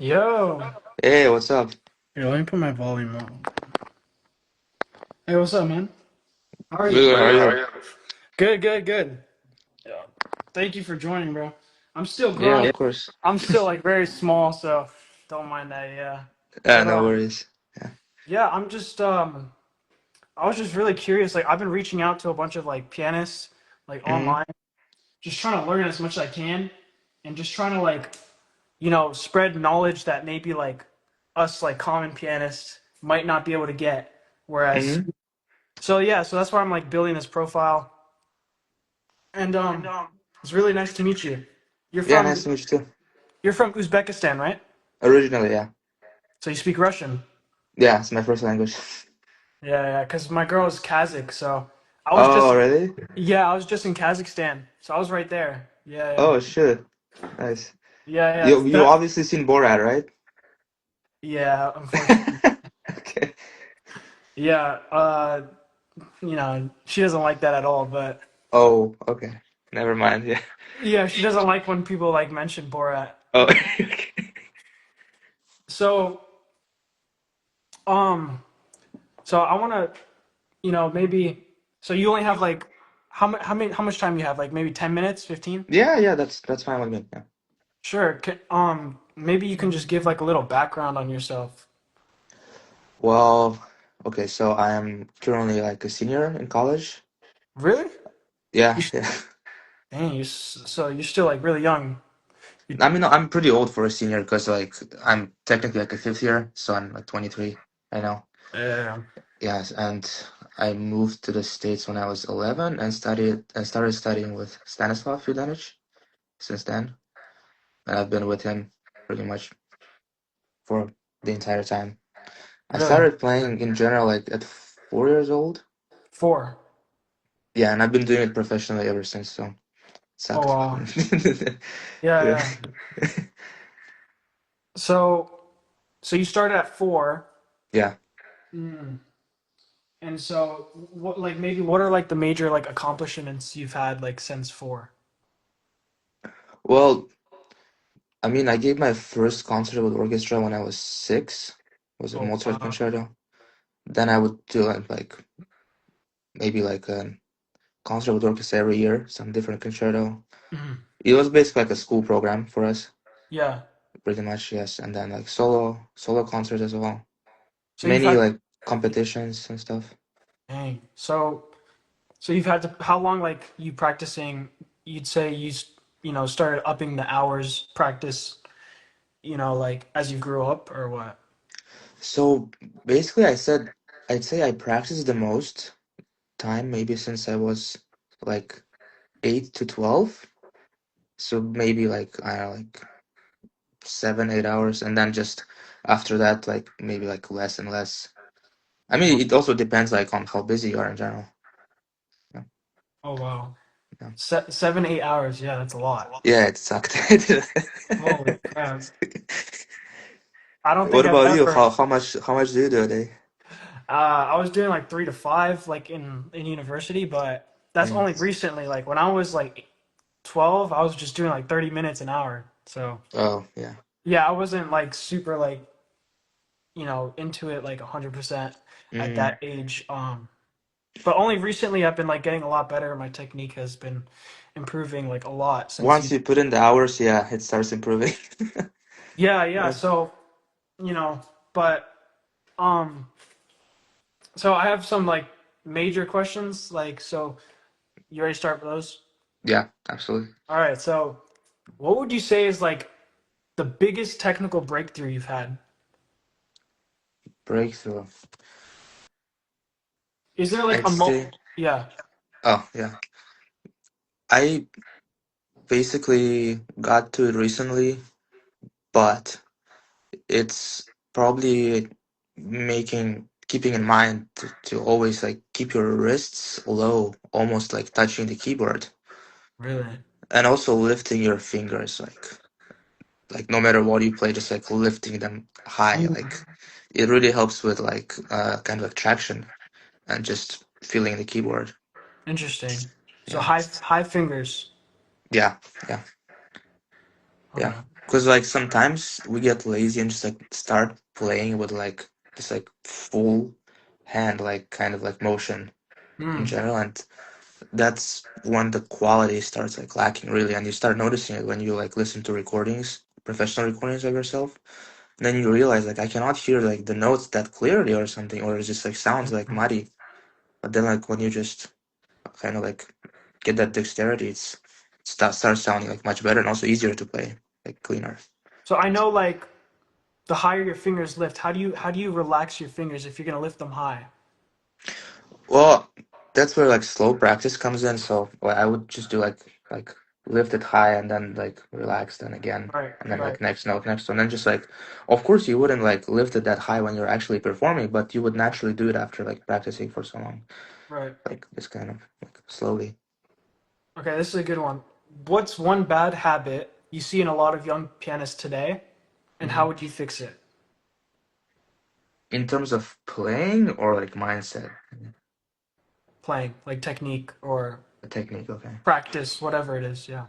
Yo. Hey, what's up? Here, let me put my volume on. Hey, what's up, man? How are you? Good, how are Good, how are you? you? Good, good, good. Yeah. Thank you for joining, bro. I'm still Yeah, growing. of course. I'm still like very small, so don't mind that, yeah. But No worries. Yeah. yeah, I was just really curious. Like I've been reaching out to a bunch of like pianists like Mm-hmm. online, just trying to learn as much as I can and just trying to like, spread knowledge that maybe like us like common pianists might not be able to get. Whereas Mm-hmm. so that's why I'm like building this profile. And it's really nice to meet you. You're Yeah, from nice to meet you too. you're from Uzbekistan, right? Originally, yeah. So you speak Russian. Yeah, it's my first language. Yeah, yeah, because my girl is Kazakh, so I was Oh, just really? yeah, I was just in Kazakhstan. So I was right there. Yeah, yeah. Oh, shit. Nice. Yeah, yeah. You That obviously seen Borat, right? yeah, unfortunately. Okay. Yeah, she doesn't like that at all, but Oh, okay. Never mind. Yeah. yeah, she doesn't like when people like mention Borat. Oh, okay. So, um, so I want to, maybe so you only have like how much time you have? Like maybe 10 minutes, 15? Yeah, that's fine with me. Yeah. Sure. Maybe you can just give like a little background on yourself. Well, okay, so I am currently like a senior in college. Really? Yeah, You, yeah. dang, so you're still like really young. You, I mean, I'm pretty old for a senior because like I'm technically like a fifth year, so I'm like 23 right now. yeah. Yes, and I moved to the States when I was 11 and started studying with Stanislav Fudanic since then. And I've been with him pretty much for the entire time. I Really? started playing in general like at 4 years old. Four. Yeah, and I've been doing it professionally ever since, so it Oh sucked. wow. Yeah, Yeah. yeah. So so you started at four. Yeah. Mm. And so what are like the major like accomplishments you've had like since four? Well, I mean, I gave my first concert with orchestra when I was 6. It was a Oh Mozart wow. concerto. Then I would do like maybe like a concert with orchestra every year, some different concerto. Mhm. It was basically like a school program for us, Yeah. pretty much, yes. And then like solo concerts as well. So you've Many had like competitions and stuff. dang. So you've had to how long like you practicing? You'd say started upping the hours practice, like as you grew up or what? So basically, I'd say I practiced the most time maybe since I was like 8 to 12. So maybe like I don't know, like 7, 8 hours, and then just after that, like maybe like less and less. I mean, it also depends like on how busy you are in general. Yeah, Oh wow. yeah. 7, 8 hours. Yeah, that's a lot. Yeah, it sucked. Holy crap. I don't What think I've about you? ever. How much do you do a day? I was doing like 3 to 5, like in university, but that's Mm. only recently. Like when I was like 12, I was just doing like 30 minutes an hour. So Oh, yeah. yeah, I wasn't like super like into it like 100% at Mm. that age. But only recently I've been like getting a lot better. My technique has been improving like a lot since Once you. you put in the hours, yeah, it starts improving. Yeah, yeah. Yeah. So you know, but um, so I have some like major questions. Like, so you ready to start with those? Yeah, absolutely. All right. So, what would you say is like the biggest technical breakthrough you've had? Breakthrough. Is there like I'd a say, Yeah. oh, yeah. I basically got to it recently, but it's probably keeping in mind to always like keep your wrists low, almost like touching the keyboard, Really? and also lifting your fingers, like no matter what you play, just like lifting them high, like Mm, it really helps with like kind of like traction and just feeling the keyboard. interesting. So Yeah, high fingers. yeah, yeah. Yeah, Okay. because like sometimes we get lazy and just like start playing with like just like full hand, like kind of like motion in Mm. general, and that's when the quality starts like lacking really, and you start noticing it when you like listen to recordings, professional recordings of yourself. And then you realize like I cannot hear like the notes that clearly or something, or it just like sounds like muddy. But then like when you just kind of like get that dexterity, it starts sounding like much better and also easier to play, like cleaner. So I know like the higher your fingers lift, how do you relax your fingers if you're gonna lift them high? Well, that's where like slow practice comes in. So like, I would just do like lift it high and then like relax then again Right, and then right, like next note next one. And then just like of course you wouldn't like lift it that high when you're actually performing, but you would naturally do it after like practicing for so long. right. Like this kind of like slowly. Okay, this is a good one. What's one bad habit you see in a lot of young pianists today, and how Hmm. would you fix it? In terms of playing or like mindset, Playing, like technique or the technique, okay. practice, whatever it is. Yeah.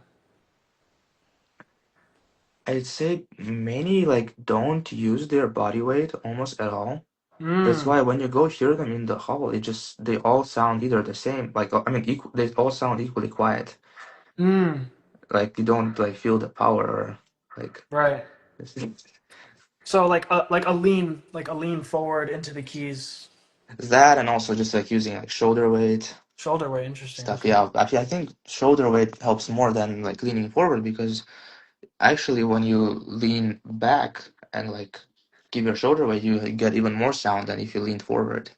I'd say many like don't use their body weight almost at all. That's Mm, why when you go hear them in the hall, it just they all sound either the same, like I mean, they all sound equally quiet. mm, Like you don't like feel the power or like right. this So like a lean forward into the keys, that, and also just like using like shoulder weight shoulder weight. Interesting. stuff. Okay. Yeah, actually, I think shoulder weight helps more than like leaning forward because actually when you lean back and like give your shoulder weight, you get even more sound than if you lean forward.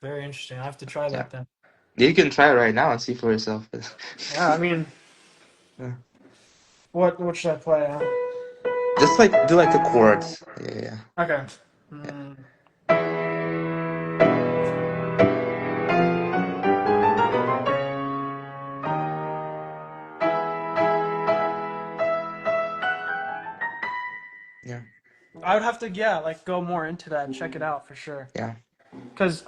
Very interesting. I have to try Yeah, that then. you can try it right now and see for yourself. Yeah. I mean, Yeah. what should I play? Just like do like the chords. Yeah, yeah, Okay. yeah. Mm, Yeah. I would have to yeah like go more into that and check it out for sure. Yeah. Because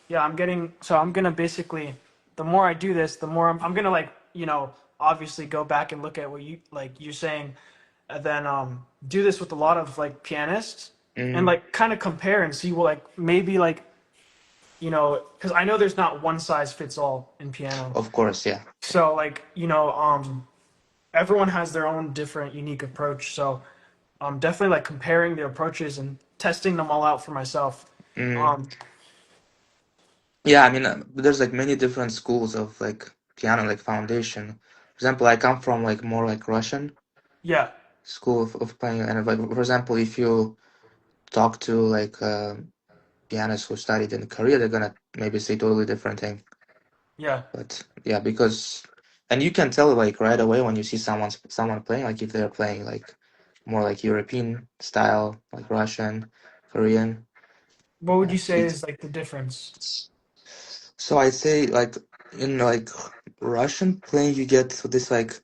yeah, I'm gonna basically, the more I do this, the more I'm gonna like, obviously go back and look at what you're saying, and then do this with a lot of like pianists, and Mm, like kind of compare and see what like maybe like, because I know there's not one size fits all in piano. of course, yeah. So like, everyone has their own different unique approach. So definitely like comparing the approaches and testing them all out for myself. Mm. Um, Yeah, I mean, there's like many different schools of like piano, like foundation. For example, I come from like more like Russian yeah, school of playing, and like for example, if you talk to like pianists who studied in Korea, they're gonna maybe say totally different thing. yeah. But yeah, because and you can tell like right away when you see someone playing, like if they're playing like more like European style, like Russian, Korean. What would Yeah, you say is like the difference? so I'd say like in like Russian playing, you get this like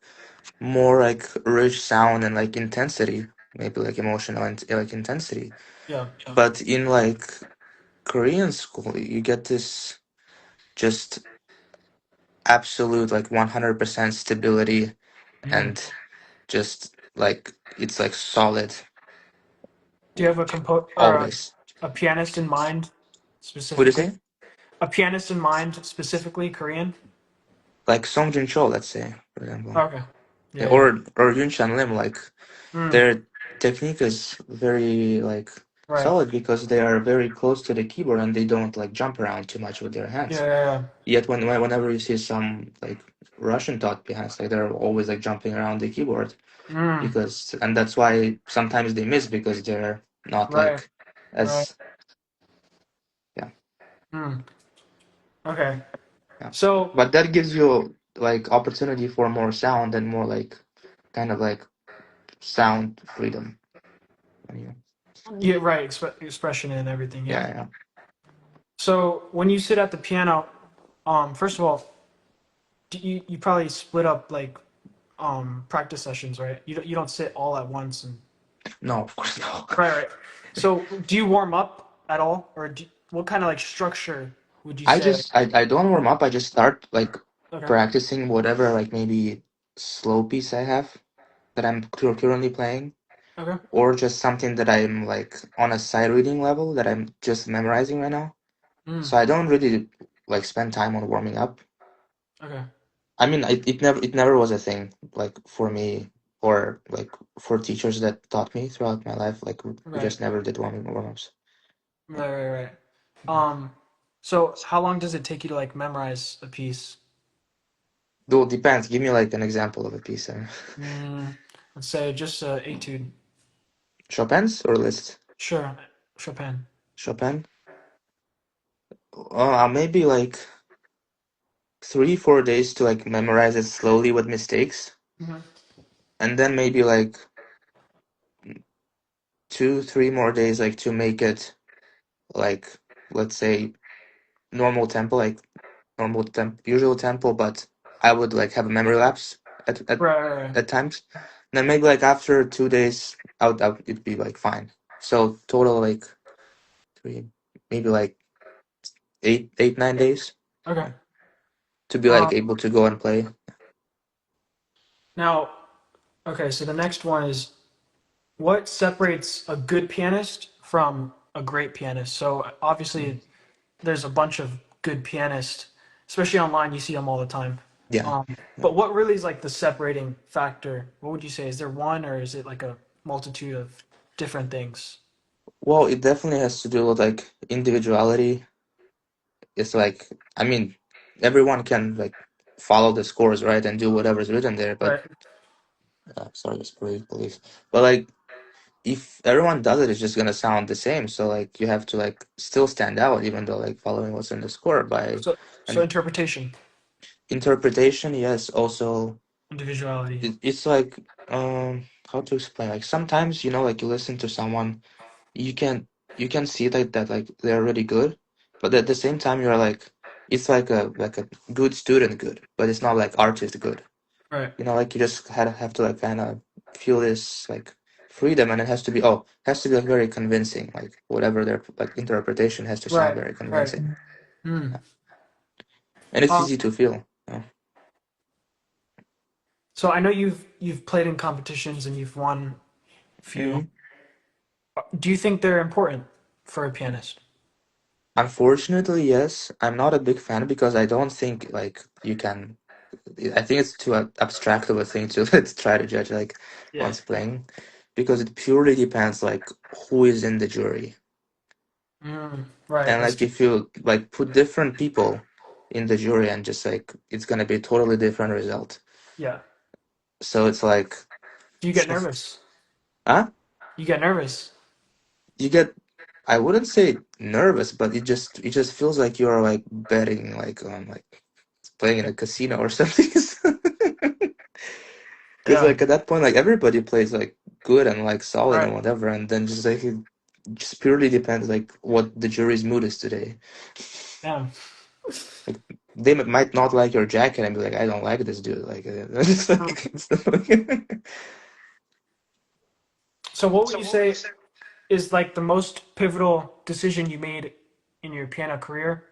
more like rich sound and like intensity, maybe like emotional and like intensity. Yeah. But in like Korean school, you get this just absolute like 100% stability Mm. and just like it's like solid Do you have a compo or always. a pianist in mind What do you specifically? say? A pianist in mind specifically, Korean? Like Song Jin Cho, let's say, for example. Okay. Yeah, Yeah, yeah. or Yun Chan Lim, like Mm. their technique is very like Right. solid because they are very close to the keyboard and they don't like jump around too much with their Yeah, hands. yeah, Yet whenever you see some like Russian taught pianists, like they're always like jumping around the keyboard yeah. Mm. because and that's why sometimes they miss because they're not Right. like Right. as yeah, Mm. Okay. yeah. So, But that gives you like opportunity for more sound and more like kind of like sound freedom. When you, yeah, right. Expression and everything. Yeah. yeah, yeah. So when you sit at the piano, first of all, you probably split up like practice sessions, right? You don't sit all at once and No, of course no. right, right. So do you warm up at all, or what kind of like structure would you say? I don't warm up. I just start like Okay. practicing whatever like maybe slow piece I have. that I'm currently playing, Okay. or just something that I'm like on a sight reading level that I'm just memorizing right now. Mm, So I don't really like spend time on warming up. okay. I mean, it never was a thing like for me or like for teachers that taught me throughout my life. Like we Right. just never did warm ups. Right, right, right. Um, so how long does it take you to like memorize a piece? Though it depends. Give me like an example of a piece. Mm, let's say just etude. Chopin's or Liszt? Sure, Chopin. Chopin. Maybe like 3 4 days to like memorize it slowly with mistakes, Hmm. and then maybe like 2 3 more days like to make it like, let's say, normal tempo, like usual tempo, but I would like have a memory lapse at at, Right, right, right. at times. Then maybe like after 2 days, it'd be like fine. So total like three, maybe like 9 days Okay. to be like Um, able to go and play. now, okay, so the next one is what separates a good pianist from a great pianist? So Mm. obviously, there's a bunch of good pianists, especially online. You see them all the time. Yeah. Um, Yeah. but what really is like the separating factor? What would you say? Is there one, or is it like a multitude of different things? Well, it definitely has to do with like individuality. It's like, I mean, everyone can like follow the scores, right, and do whatever's written there, but Right, sorry, it's police. But like if everyone does it, it's just gonna sound the same. So like you have to like still stand out, even though like following what's in the score by so an interpretation, interpretation. Yes, also individuality. it's like how to explain? Like sometimes like you listen to someone, you can you can see that like they're really good, but at the same time you're like it's like a good student good, but it's not like artist good. Right, Like you just have to like kind of feel this like freedom, and it has to be like very convincing, like whatever their like interpretation has to sound right, very right. convincing. Hmm. Yeah. And it's Um, easy to feel. so I know you've played in competitions and you've won a few. Hmm. Do you think they're important for a pianist? Unfortunately, yes, I'm not a big fan because I don't think like you can. I think it's too abstract of a thing to let's try to judge like Yeah. one's playing, because it purely depends like who is in the jury. Right, And that's like true. if you like put different people in the jury and just like it's gonna be a totally different result. Yeah. So it's like, Do you get nervous? huh? You get nervous. You get, I wouldn't say nervous, but it just feels like you're like betting like on like playing in Yeah. a casino or something. Because Yeah. like at that point like everybody plays like good and like solid and Right. whatever, and then just like it just purely depends like what the jury's mood is today. Yeah. Like they might not like your jacket and be like, I don't like this dude. Like it's Mm. like it's like So what would you say is like the most pivotal decision you made in your piano career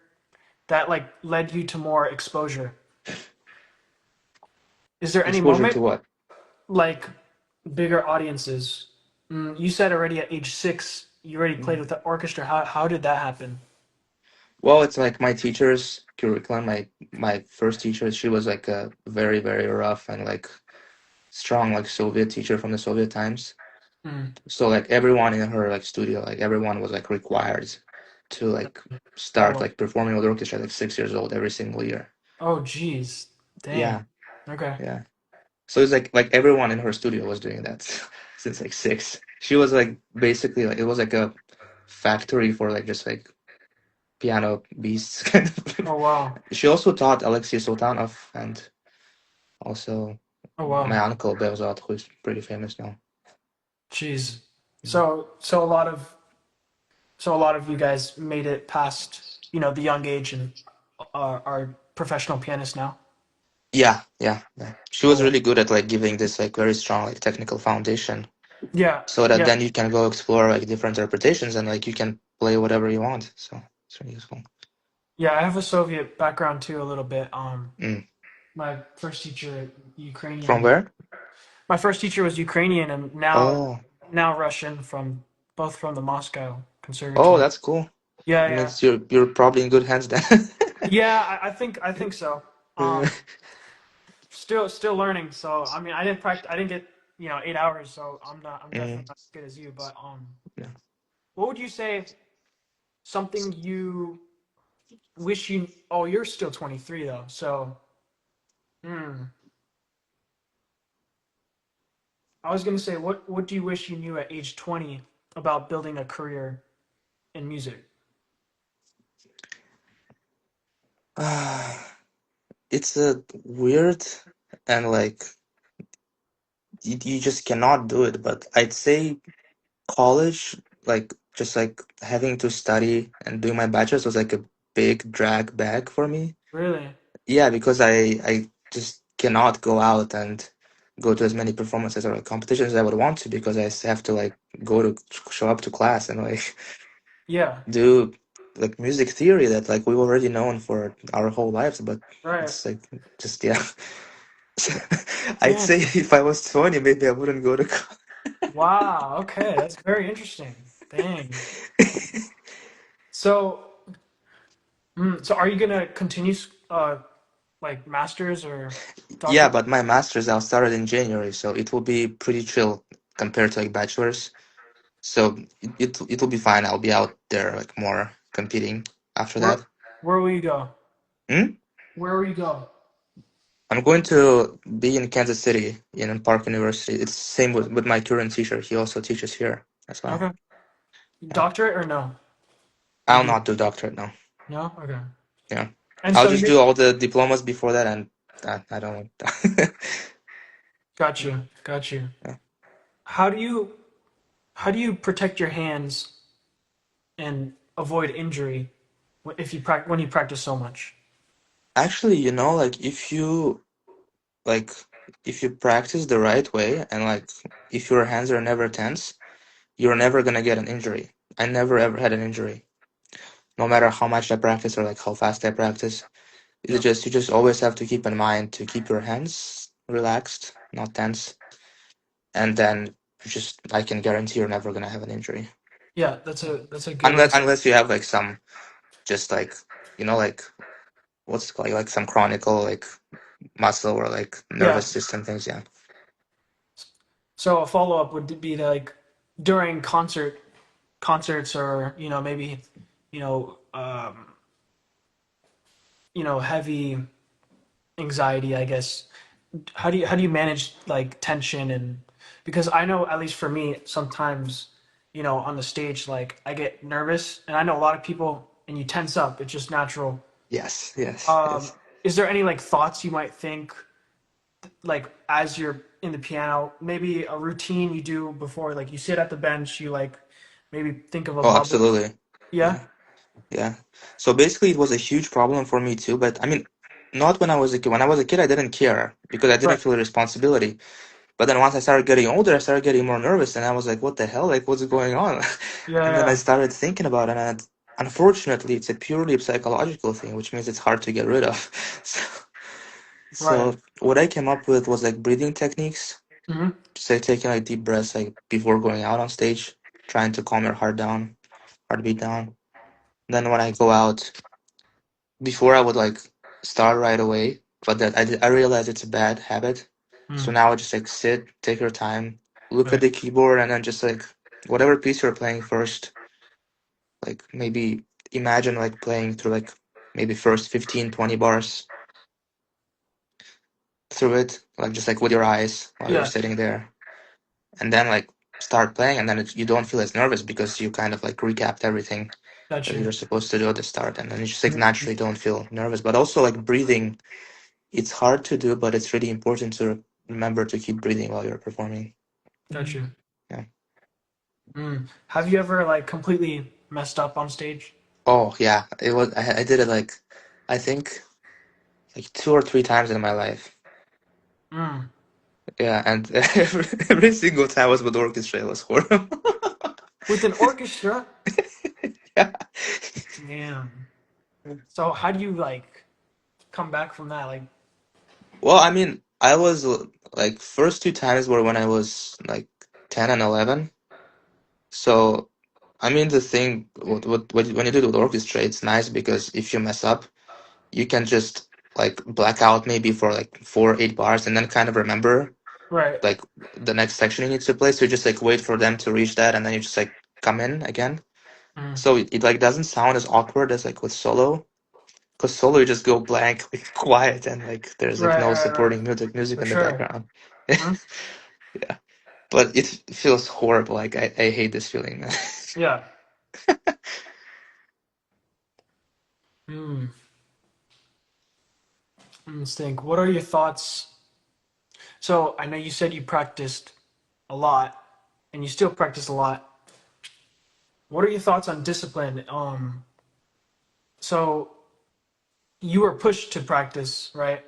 that like led you to more exposure? Is there any exposure to moment what? like bigger audiences? You said already at age 6 you already played Mhm. with the orchestra. How did that happen? Well, it's like my teacher's curriculum. My first teacher, she was like a very very rough and like strong like Soviet teacher from the Soviet times. Mm. So like everyone in her like studio, like everyone was like required to like start Oh, like performing with orchestra at like 6 years old every single year. oh, geez, dang. Yeah, Okay. yeah. So it's like everyone in her studio was doing that since like six. She was like basically like it was like a factory for like just like piano beasts kind of. Oh wow. She also taught Alexei Sultanov and also Oh my wow. uncle Behzad, who is pretty famous now. Jeez. Mhm. So a lot of you guys made it past, the young age and are professional pianists now. Yeah, yeah, yeah. She was Oh really good at like giving this like very strong like technical foundation, yeah, so that yeah, then you can go explore like different interpretations and like you can play whatever you want. So it's really useful. yeah. I have a Soviet background too, a little bit. Mm. My first teacher, From Ukrainian. where? My first teacher was Ukrainian and Oh, now Russian from both from the Moscow oh, Conservatory. that's cool. Yeah, It yeah. means you're probably in good hands then. Yeah, I think so. Yeah. Still learning. So I mean, I didn't get 8 hours. So I'm definitely Mm, not as good as you. But yeah. what would you say something you wish you? Oh, you're still 23 though. So hmm, I was gonna say what do you wish you knew at age 20 about building a career in music? It's a weird and like you just cannot do it. But I'd say college, like just like having to study and doing my bachelor's was like a big drag back for me. Really? Yeah, because I just cannot go out and go to as many performances or like competitions as I would want to because have to like go to show up to class and like Yeah. do like music theory that like we've already known for our whole lives, but Right. it's like just yeah. I'd Damn. say if I was 20, maybe I wouldn't go to college. Wow. Okay, that's very interesting. Dang. So, so are you gonna continue like masters or Yeah, doctorate? but my master's I'll start it in January, so it will be pretty chill compared to like bachelor's. So it'll be fine. I'll be out there like more competing after Where that. where will you go? Hmm? Where will you go? I'm going to be in Kansas City in Park University. It's same with my current teacher. He also teaches here as well. Okay. Yeah. Doctorate or no? Would I'll you? not do doctorate now. No? Okay. Yeah. And I'll so just you do all the diplomas before that and I don't want that. got you. Got you. Yeah. How do you how do you protect your hands and avoid injury if you when you practice so much? Actually, like like if you practice the right way and like if your hands are never tense, you're never gonna get an injury. I never ever had an injury, no matter how much I practice or like how fast I practice. It's Yeah. just you just always have to keep in mind to keep your hands relaxed, not tense, and then I can guarantee you're never gonna have an injury. Yeah, that's a good way to Unless you have like some just like like what's it called like some chronic like muscle or like yeah. nervous system things. Yeah. So a follow up would be like during concerts or maybe you know um, heavy anxiety, I guess. How do you manage like tension and because I know at least for me sometimes on the stage like I get nervous and I know a lot of people and you tense up, it's just natural. Yes. Yes. Um, Yes. is there any like thoughts you might think like as you're in the piano, maybe a routine you do before, like you sit at the bench, you like maybe think of a Oh, bubble. absolutely. Yeah, Yeah. Yeah. So basically, it was a huge problem for me too. But I mean, not when I was a kid. When I was a kid, I didn't care because I didn't right. feel the responsibility. But then once I started getting older, I started getting more nervous, and I was like, "What the hell? Like, what's going on?" Yeah, And then I yeah, started thinking about it, and unfortunately, it's a purely psychological thing, which means it's hard to get rid of. So, right. so what I came up with was like breathing techniques, Hmm. just like taking like deep breaths like before going out on stage, trying to calm your heartbeat down. Then when I go out, before I would like start right away, but that I realized it's a bad habit. So Mm, now I just like sit, take your time, look at right. the keyboard, and then just like whatever piece you're playing first, like maybe imagine like playing through like maybe first 15, 20 bars through it, like just like with your eyes while you're Yeah, sitting there, and then like start playing, and then you don't feel as nervous because you kind of like recapped everything got that you. you're supposed to do at the start, and then you just like Mhm. naturally don't feel nervous. But also like breathing, it's hard to do, but it's really important to remember to keep breathing while you're performing. Got you. Yeah. Have you ever like completely messed up on stage? Oh yeah, it was. I did it like I think like 2 or 3 times in my life. Mm. Yeah, and every single time I was with orchestra, it was horrible. With an orchestra? Yeah. Damn. So how do you like come back from that? Like, Well, I mean, I was like first two times were when I was like 10 and 11. So I mean the thing when you do it with orchestra, it's nice because if you mess up, you can just like black out maybe for like 4 8 bars and then kind of remember Right. like the next section you need to play. So you just like wait for them to reach that and then you just like come in again. Mm. So it like doesn't sound as awkward as like with solo. Because solo you just go blank, like quiet, and like there's like Right, no right, right. supporting music For in the sure. background. Hmm. Yeah, but it feels horrible. Like I hate this feeling, man. Yeah. Hmm. Let's think. What are your thoughts? So I know you said you practiced a lot, and you still practice a lot. What are your thoughts on discipline? So you were pushed to practice, right?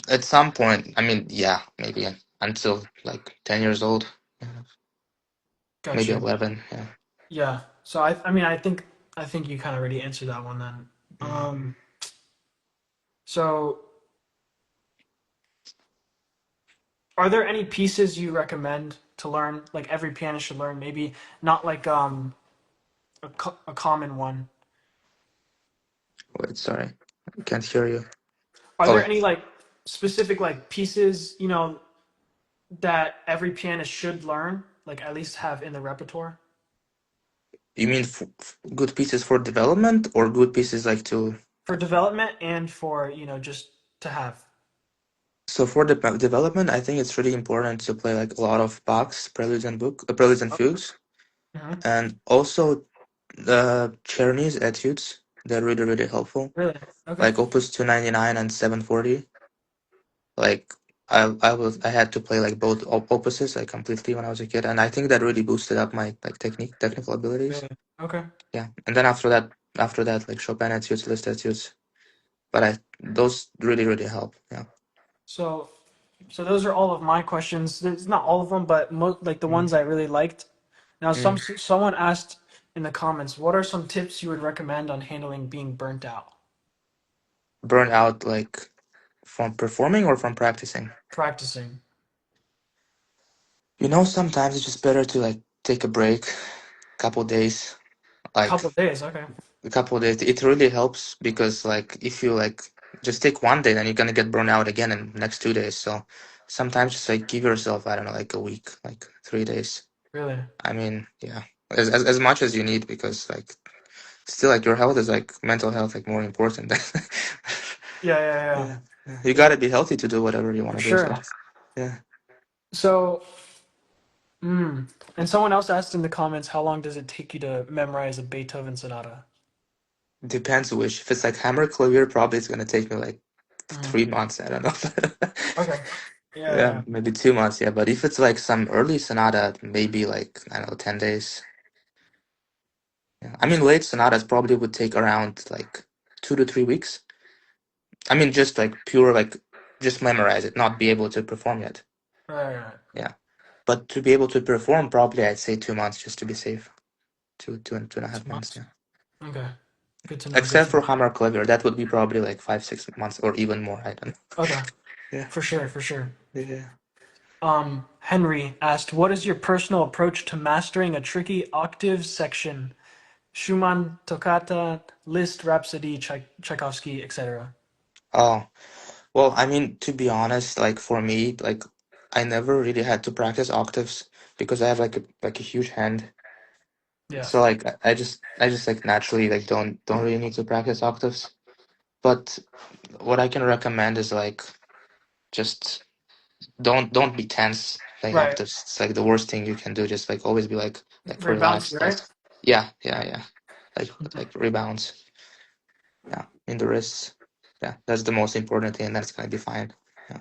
At some point, I mean, yeah, maybe until like 10 years old, yeah, Got maybe you. 11. Yeah. Yeah. So I mean, I think you kind of already answered that one then. Mm. So are there any pieces you recommend to learn, like every pianist should learn? Maybe not like a common one. Wait, sorry, I can't hear you. Are Oh, there wait. any like specific like pieces, that every pianist should learn, like at least have in the repertoire You mean good pieces for development or good pieces like to? for development and for, just to have? So for the development, I think it's really important to play like a lot of Bach's preludes and fugues, Hmm. and also the Czerny's etudes. They're really really helpful. Really? Okay. Like Opus 299 and 740. Like I had to play like both opuses like completely when I was a kid, and I think that really boosted up my like technical abilities. Really? Okay. Yeah, and then after that like Chopin etudes, Liszt etudes. But I those really really help. Yeah. So, so those are all of my questions. It's not all of them, but like the Mm. ones I really liked. Now, Mm. someone asked in the comments, what are some tips you would recommend on handling being burnt out? Burn out like from performing or from practicing. Practicing. Sometimes it's just better to like take a break, couple days, like Couple days. Okay. a couple of days. It really helps because like if you like just take one day, then you're gonna get burned out again in the next 2 days. So sometimes just like give yourself, I don't know, like a week, like 3 days. Really? I mean, yeah, as much as you need because like still like your health is like mental health like more important. Yeah, yeah, yeah. Yeah, you Yeah, gotta be healthy to do whatever you want for to do. So sure. yeah, So, and someone else asked in the comments, how long does it take you to memorize a Beethoven sonata? depends which. If it's like hammer clavier, probably it's gonna take me like Mm. 3 months. I don't know. Okay. Yeah, yeah, Yeah, yeah. maybe 2 months, yeah. But if it's like some early sonata, maybe like I don't know, 10 days. Yeah. I mean, late sonatas probably would take around like 2 to 3 weeks. I mean, just like pure like just memorize it, not be able to perform yet. Right, right. Yeah, but to be able to perform, probably I'd say 2 months just to be safe. Two and a half 2 months. months. Yeah. Okay. Good to know. Good Except to know. for hammer clavier, that would be probably like 5 6 months or even more. I don't know. Okay. Yeah. For sure, for sure. Yeah. Henry asked, what is your personal approach to mastering a tricky octave section? Schumann, Toccata, Liszt, Rhapsody, Tchaikovsky, etc. Oh. Well, I mean, to be honest, like for me, like I never really had to practice octaves because I have like a huge hand. Yeah. So like I just like naturally like don't really need to practice octaves. But what I can recommend is like just don't be tense playing Right. octaves. It's like the worst thing you can do. Just like always be like Very bouncy, relaxed. Like right? yeah, yeah, yeah. Like rebounds. Yeah, in the wrists. Yeah, that's the most important thing, and that's gonna be fine. Yeah.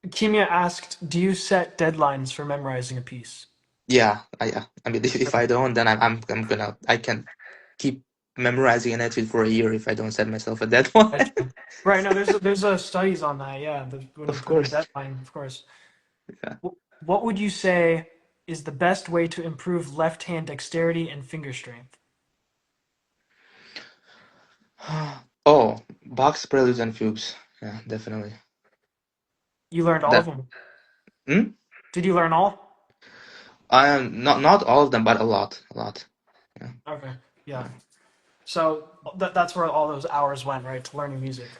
Kimia asked, do you set deadlines for memorizing a piece? Yeah. I mean, if I don't, then I can keep memorizing an etude for a year if I don't set myself a deadline. Right. No, there's studies on that. Yeah, when you Of put a course. deadline, of course. Yeah. What would you say is the best way to improve left hand dexterity and finger strength? Oh, box preludes and fugues. Yeah, definitely. You learned all of That them. hmm? Did you learn all? I am not all of them, but a lot, a lot. Yeah, Okay. Yeah. yeah. So that's where all those hours went, right? To learning music.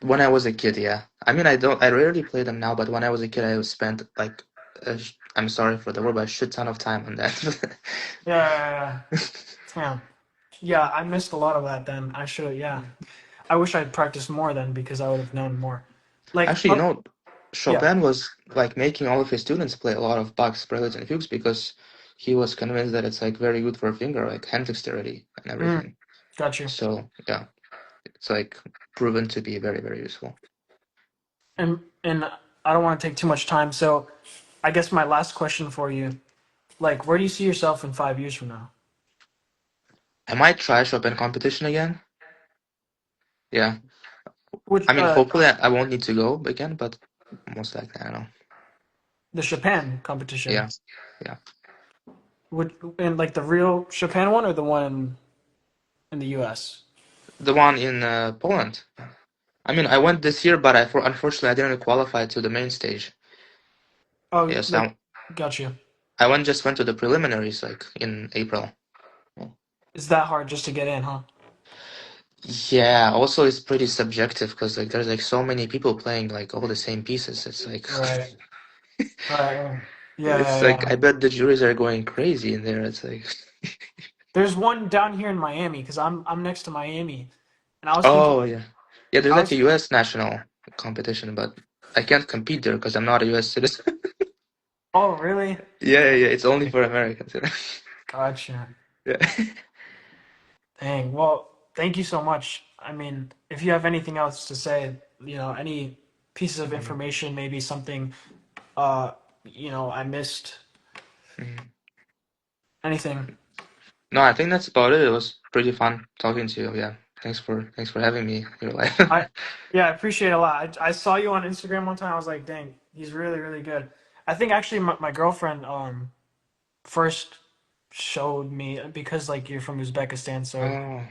When I was a kid, yeah. I mean, I rarely play them now, but when I was a kid, I spent like I'm sorry for the word, but a shit ton of time on that. Yeah. Yeah. Yeah. Yeah. Yeah, I missed a lot of that then. I should, yeah. I wish I'd practiced more then because I would have known more. Like, Actually, yeah. Chopin was like making all of his students play a lot of Bach's preludes and fugues because he was convinced that it's like very good for a finger, like hand dexterity and Mm, everything. got you. So yeah, it's like proven to be very, very useful. And I don't want to take too much time, so I guess my last question for you, like, where do you see yourself in 5 years from now? I might try Chopin competition again. Yeah. Which I mean, hopefully I won't need to go again, but most likely, I don't know. the Chopin competition. Yeah. Yeah. Would in like the real Chopin one or the one in the US? The one in Poland. I mean, I went this year, but unfortunately I didn't qualify to the main stage. Oh, Yes, like, got you. I went to the preliminaries like in April. Is that hard just to get in, huh? Yeah, also it's pretty subjective because like there's like so many people playing like all the same pieces. It's like Right. Right. Yeah, yeah, it's like yeah. I bet the juries are going crazy in there. It's like There's one down here in Miami because I'm next to Miami, and I was thinking, oh yeah. Yeah, there's I like a was, US national competition, but I can't compete there because I'm not a US citizen. oh really? Yeah, yeah, yeah, it's only for Americans. Gotcha. Yeah. Dang. Well, thank you so much. I mean, if you have anything else to say, any pieces of Mhm, information, maybe something, I missed, mhm. anything. No, I think that's about it. It was pretty fun talking to you. Yeah. Thanks for having me in your life. I, yeah, I appreciate it a lot. I saw you on Instagram one time. I was like, dang, he's really, really good. I think actually my girlfriend first showed me because like you're from Uzbekistan, so Oh,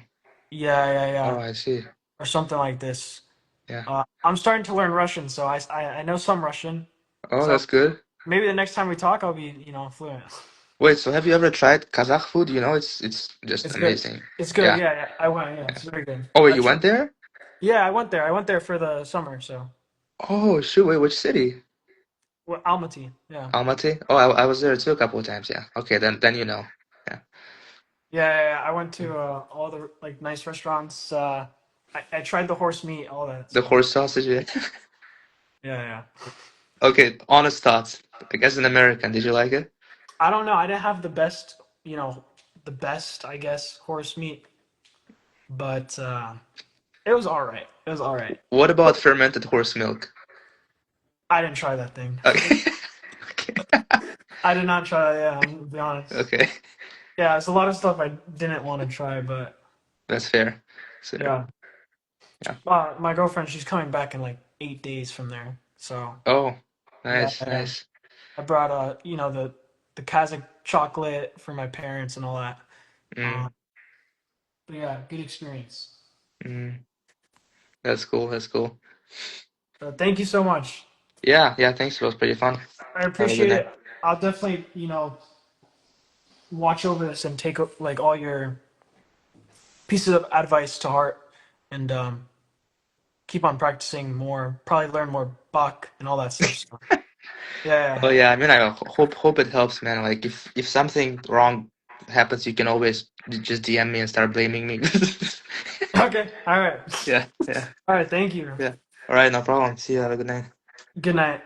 yeah, yeah, oh, yeah, I see. or something like this. Yeah. I'm starting to learn Russian, so I know some Russision. Oh, So that's good. maybe the next time we talk, I'll be fluent. Wait, so have you ever tried Kazakh food? It's just It's good. amazing. It's good. Yeah. Yeah, yeah. I went. Yeah, Yeah. it's very good. Oh, wait, I you tr went there? Yeah, I went there. I went there for the summer. So Oh, shoot. Wait, which city? well, Almaty. Yeah. Almaty? Oh, I was there too a couple of times. Yeah. Okay, then you know. Yeah. Yeah, yeah, yeah. I went Mm. to all the like nice restaurants. I tried the horse meat, all that. The So horse sausage. Yeah. yeah, yeah. Okay, honest thoughts. Like as an American, did you like it? I don't know. I didn't have the best, I guess, horse meat, but it was all right. It was all right. What about fermented horse milk? I didn't try that thing. Okay. Okay. I did not try. Yeah, I'm gonna be honest. Okay. Yeah, it's a lot of stuff I didn't want to try, but That's fair. That's fair. yeah. Yeah. My girlfriend, she's coming back in like 8 days from there. So Oh, yeah, nice, yeah. nice. I brought the Kazakh chocolate for my parents and all that. Uh, Mm, but yeah, good experience. mm. That's cool. That's cool. So thank you so much. Yeah, yeah, thanks. It was pretty fun. I Have a good appreciate night. it. I'll definitely watch over this and take like all your pieces of advice to heart and keep on practicing more. Probably learn more Bach and all that stuff. So Oh yeah. yeah, I mean, I hope it helps, man. Like if something wrong happens, you can always just DM me and start blaming me. Okay. All right. Yeah, yeah, All right. Thank you. yeah. All right, no problem. See you. Have a good night. Good night.